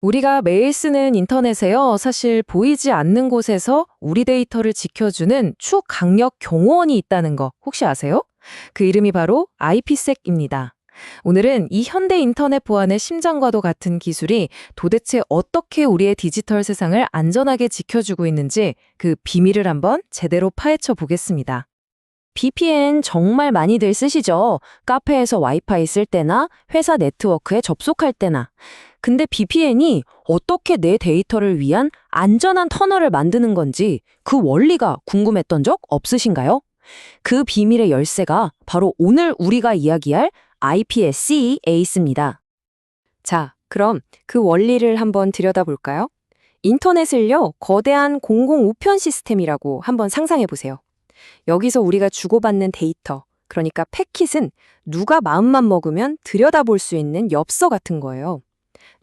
우리가 매일 쓰는 인터넷에요. 사실 보이지 않는 곳에서 우리 데이터를 지켜주는 추강력 경호원이 있다는 거 혹시 아세요? 그 이름이 바로 IPsec입니다. 오늘은 이 현대 인터넷 보안의 심장과도 같은 기술이 도대체 어떻게 우리의 디지털 세상을 안전하게 지켜주고 있는지 그 비밀을 한번 제대로 파헤쳐 보겠습니다. VPN 정말 많이들 쓰시죠? 카페에서 와이파이 쓸 때나 회사 네트워크에 접속할 때나. 근데 VPN이 어떻게 내 데이터를 위한 안전한 터널을 만드는 건지 그 원리가 궁금했던 적 없으신가요? 그 비밀의 열쇠가 바로 오늘 우리가 이야기할 IPsec 에이스입니다. 자, 그럼 그 원리를 한번 들여다볼까요? 인터넷을요, 거대한 공공 우편 시스템이라고 한번 상상해 보세요. 여기서 우리가 주고받는 데이터, 그러니까 패킷은 누가 마음만 먹으면 들여다볼 수 있는 엽서 같은 거예요.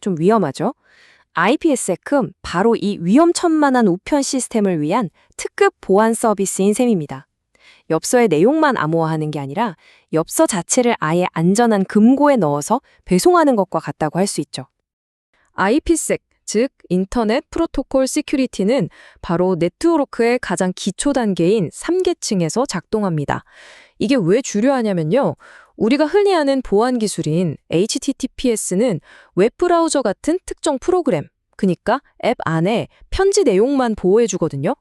좀 위험하죠? IPsec은 바로 이 위험천만한 우편 시스템을 위한 특급 보안 서비스인 셈입니다. 엽서의 내용만 암호화하는 게 아니라 엽서 자체를 아예 안전한 금고에 넣어서 배송하는 것과 같다고 할 수 있죠. IPsec, 즉 인터넷 프로토콜 시큐리티는 바로 네트워크의 가장 기초 단계인 3계층에서 작동합니다. 이게 왜 중요하냐면요. 우리가 흔히 아는 보안 기술인 HTTPS는 웹브라우저 같은 특정 프로그램, 그러니까 앱 안에 편지 내용만 보호해 주거든요.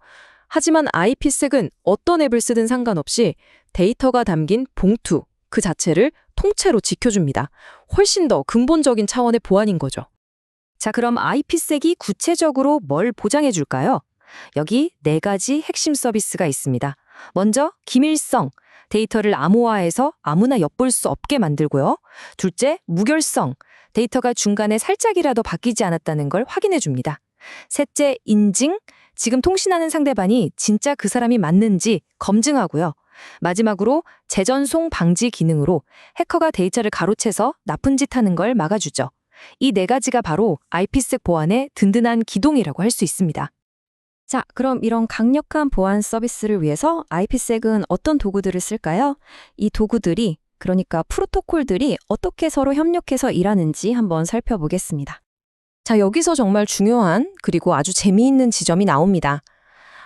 하지만 IPsec은 어떤 앱을 쓰든 상관없이 데이터가 담긴 봉투, 그 자체를 통째로 지켜줍니다. 훨씬 더 근본적인 차원의 보안인 거죠. 자, 그럼 IPsec이 구체적으로 뭘 보장해 줄까요? 여기 4가지 핵심 서비스가 있습니다. 먼저, 기밀성. 데이터를 암호화해서 아무나 엿볼 수 없게 만들고요. 둘째, 무결성. 데이터가 중간에 살짝이라도 바뀌지 않았다는 걸 확인해 줍니다. 셋째, 인증. 지금 통신하는 상대방이 진짜 그 사람이 맞는지 검증하고요. 마지막으로 재전송 방지 기능으로 해커가 데이터를 가로채서 나쁜 짓 하는 걸 막아주죠. 이 4가지가 바로 IPsec 보안의 든든한 기동이라고 할 수 있습니다. 자, 그럼 이런 강력한 보안 서비스를 위해서 IPsec은 어떤 도구들을 쓸까요? 이 도구들이, 그러니까 프로토콜들이 어떻게 서로 협력해서 일하는지 한번 살펴보겠습니다. 자, 여기서 정말 중요한 그리고 아주 재미있는 지점이 나옵니다.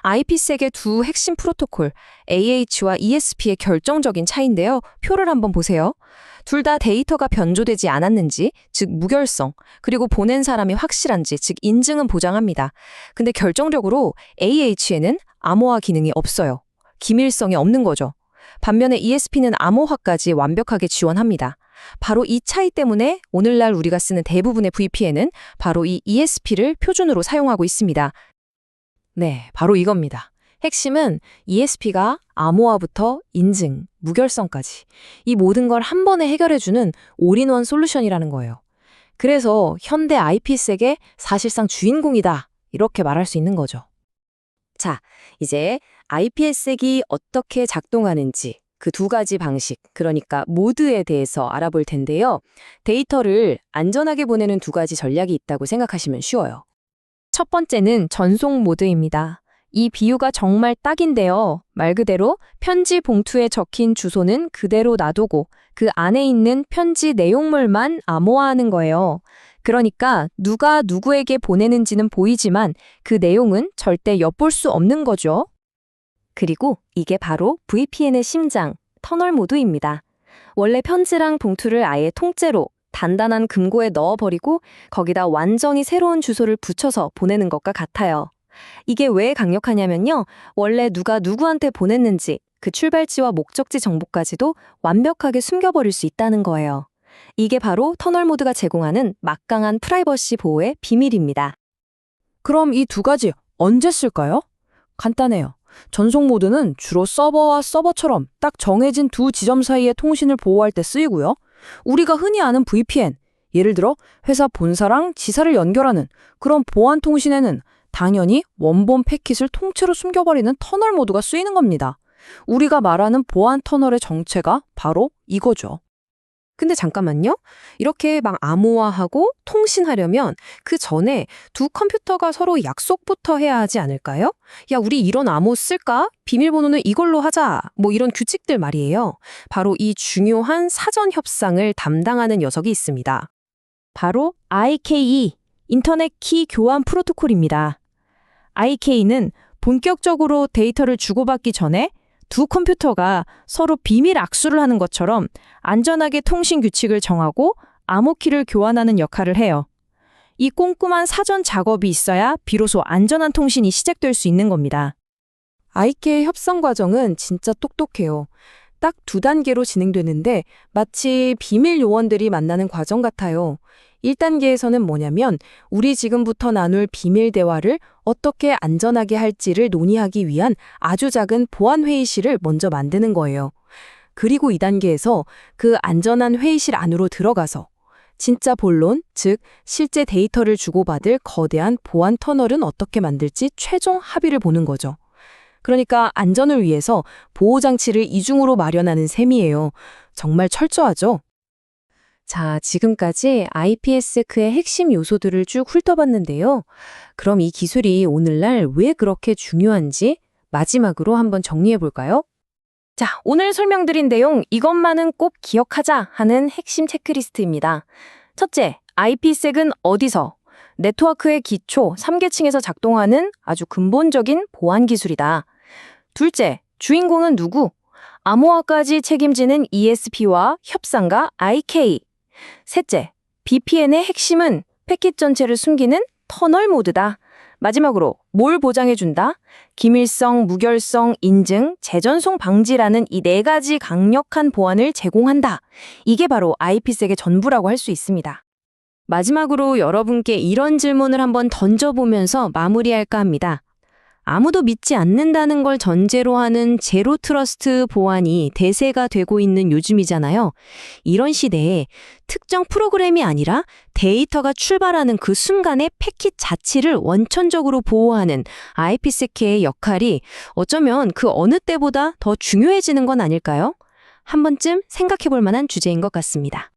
IPsec의 두 핵심 프로토콜, AH와 ESP의 결정적인 차이인데요. 표를 한번 보세요. 둘 다 데이터가 변조되지 않았는지, 즉 무결성, 그리고 보낸 사람이 확실한지, 즉 인증은 보장합니다. 근데 결정적으로 AH에는 암호화 기능이 없어요. 기밀성이 없는 거죠. 반면에 ESP는 암호화까지 완벽하게 지원합니다. 바로 이 차이 때문에 오늘날 우리가 쓰는 대부분의 VPN은 바로 이 ESP를 표준으로 사용하고 있습니다. 네, 바로 이겁니다. 핵심은 ESP가 암호화부터 인증, 무결성까지 이 모든 걸 한 번에 해결해주는 올인원 솔루션이라는 거예요. 그래서 현대 IPsec의 사실상 주인공이다, 이렇게 말할 수 있는 거죠. 자, 이제 IPsec이 어떻게 작동하는지 그 2가지 방식, 그러니까 모드에 대해서 알아볼 텐데요. 데이터를 안전하게 보내는 2가지 전략이 있다고 생각하시면 쉬워요. 첫 번째는 전송 모드입니다. 이 비유가 정말 딱인데요. 말 그대로 편지 봉투에 적힌 주소는 그대로 놔두고 그 안에 있는 편지 내용물만 암호화하는 거예요. 그러니까 누가 누구에게 보내는지는 보이지만 그 내용은 절대 엿볼 수 없는 거죠. 그리고 이게 바로 VPN의 심장, 터널 모드입니다. 원래 편지랑 봉투를 아예 통째로 단단한 금고에 넣어버리고 거기다 완전히 새로운 주소를 붙여서 보내는 것과 같아요. 이게 왜 강력하냐면요. 원래 누가 누구한테 보냈는지 그 출발지와 목적지 정보까지도 완벽하게 숨겨버릴 수 있다는 거예요. 이게 바로 터널 모드가 제공하는 막강한 프라이버시 보호의 비밀입니다. 그럼 이 2가지 언제 쓸까요? 간단해요. 전송 모드는 주로 서버와 서버처럼 딱 정해진 2 지점 사이의 통신을 보호할 때 쓰이고요. 우리가 흔히 아는 VPN, 예를 들어 회사 본사랑 지사를 연결하는 그런 보안 통신에는 당연히 원본 패킷을 통째로 숨겨버리는 터널 모드가 쓰이는 겁니다. 우리가 말하는 보안 터널의 정체가 바로 이거죠. 근데 잠깐만요. 이렇게 막 암호화하고 통신하려면 그 전에 2 컴퓨터가 서로 약속부터 해야 하지 않을까요? 야, 우리 이런 암호 쓸까? 비밀번호는 이걸로 하자. 뭐 이런 규칙들 말이에요. 바로 이 중요한 사전 협상을 담당하는 녀석이 있습니다. 바로 IKE, 인터넷 키 교환 프로토콜입니다. IK는 본격적으로 데이터를 주고받기 전에 두 컴퓨터가 서로 비밀 악수를 하는 것처럼 안전하게 통신 규칙을 정하고 암호키를 교환하는 역할을 해요. 이 꼼꼼한 사전 작업이 있어야 비로소 안전한 통신이 시작될 수 있는 겁니다. IK의 협상 과정은 진짜 똑똑해요. 딱 2단계로 진행되는데 마치 비밀 요원들이 만나는 과정 같아요. 1단계에서는 뭐냐면 우리 지금부터 나눌 비밀 대화를 어떻게 안전하게 할지를 논의하기 위한 아주 작은 보안 회의실을 먼저 만드는 거예요. 그리고 2단계에서 그 안전한 회의실 안으로 들어가서 진짜 본론, 즉 실제 데이터를 주고받을 거대한 보안 터널은 어떻게 만들지 최종 합의를 보는 거죠. 그러니까 안전을 위해서 보호장치를 이중으로 마련하는 셈이에요. 정말 철저하죠? 자, 지금까지 IPS크의 핵심 요소들을 쭉 훑어봤는데요. 그럼 이 기술이 오늘날 왜 그렇게 중요한지 마지막으로 한번 정리해 볼까요? 자, 오늘 설명드린 내용 이것만은 꼭 기억하자 하는 핵심 체크리스트입니다. 첫째, IP색은 어디서? 네트워크의 기초 3계층에서 작동하는 아주 근본적인 보안 기술이다. 둘째, 주인공은 누구? 암호화까지 책임지는 ESP와 협상가 IK. 셋째, VPN의 핵심은 패킷 전체를 숨기는 터널 모드다. 마지막으로 뭘 보장해준다? 기밀성, 무결성, 인증, 재전송 방지라는 이 4가지 강력한 보안을 제공한다. 이게 바로 IP색의 전부라고 할 수 있습니다. 마지막으로 여러분께 이런 질문을 한번 던져보면서 마무리할까 합니다. 아무도 믿지 않는다는 걸 전제로 하는 제로 트러스트 보안이 대세가 되고 있는 요즘이잖아요. 이런 시대에 특정 프로그램이 아니라 데이터가 출발하는 그 순간의 패킷 자체를 원천적으로 보호하는 IP세큐의 역할이 어쩌면 그 어느 때보다 더 중요해지는 건 아닐까요? 한 번쯤 생각해 볼 만한 주제인 것 같습니다.